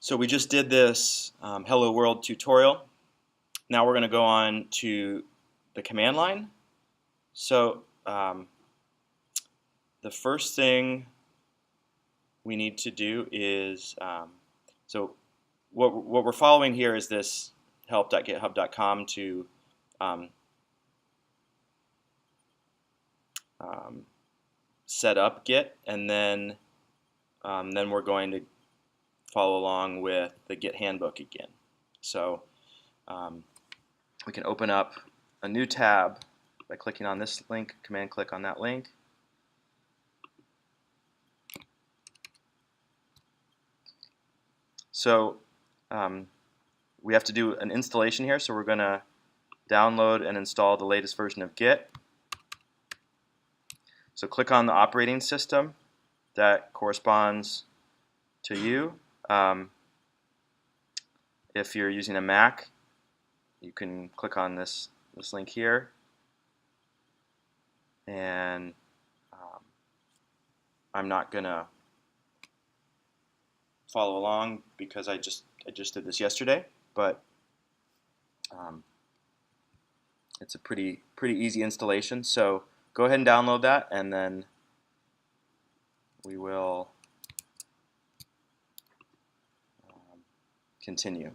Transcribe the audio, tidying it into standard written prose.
So we just did this Hello World tutorial. Now we're going to go on to the command line. So the first thing we need to do is, so what we're following here is this help.github.com to set up Git, and then we're going to follow along with the Git handbook again. So we can open up a new tab by clicking on this link, command click on that link. So we have to do an installation here, so we're going to download and install the latest version of Git. So click on the operating system that corresponds to you. If you're using a Mac, you can click on this link here, and I'm not gonna follow along because I just did this yesterday, but it's a pretty easy installation. So go ahead and download that, and then we will continue.